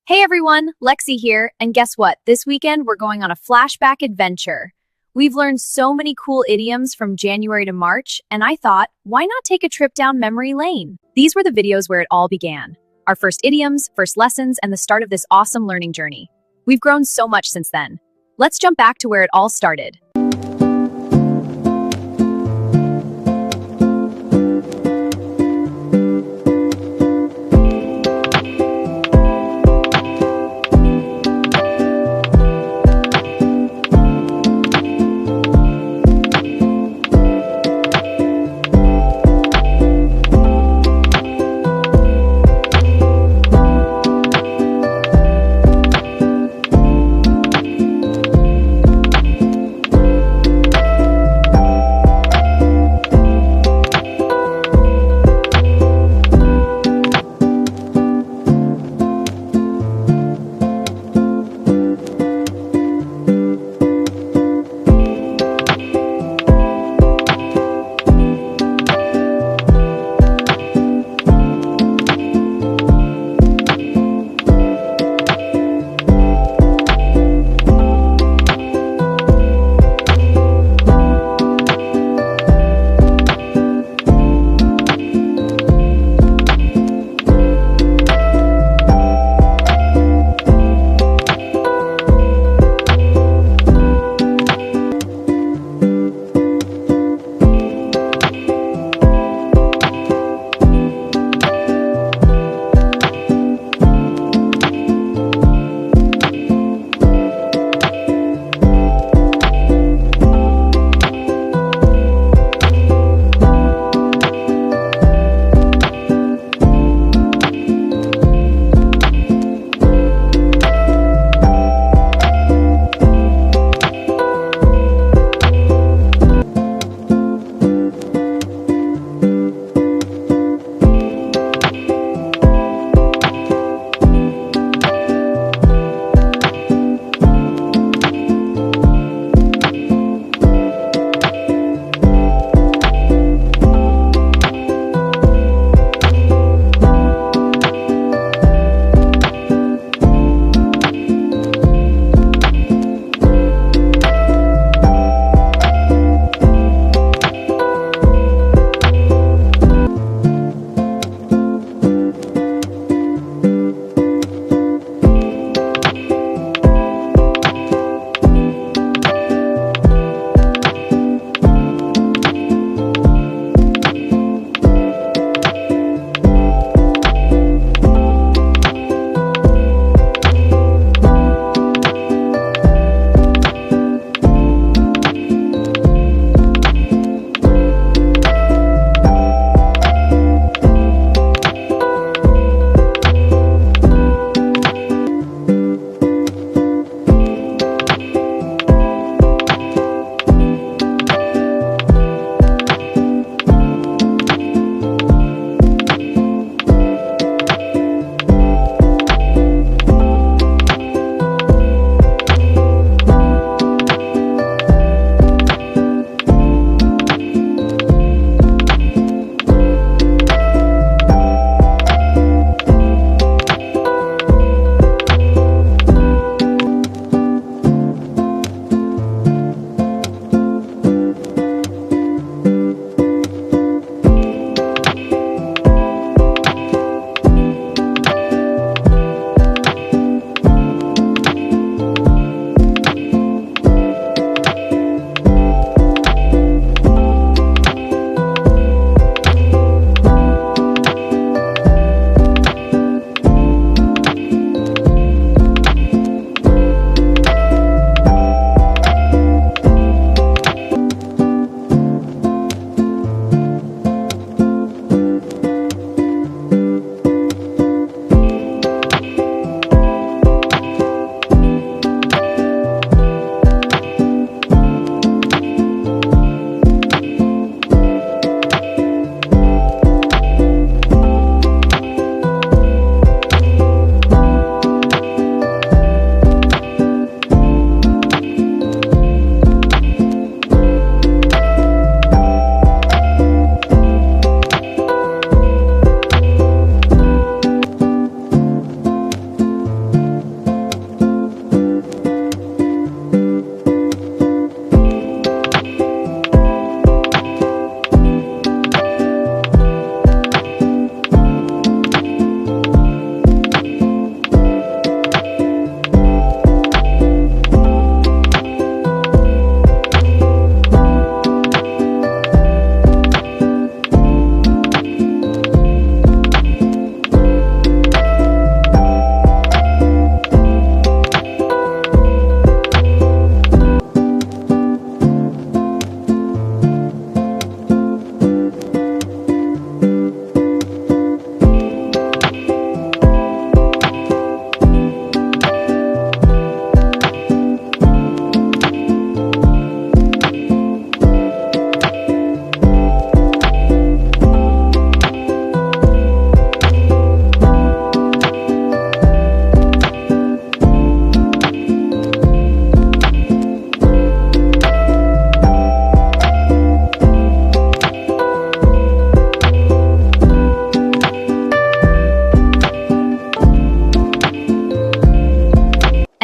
Hey everyone, Lexi here, and guess what? This weekend we're going on a flashback adventure. We've learned so many cool idioms from January to March, and I thought, why not take a trip down memory lane? These were the videos where it all began. Our first idioms, first lessons, and the start of this awesome learning journey. We've grown so much since then. Let's jump back to where it all started.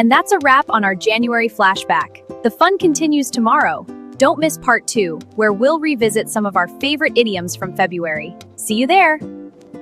And that's a wrap on our January flashback. The fun continues tomorrow. Don't miss part 2, where we'll revisit some of our favorite idioms from February. See you there!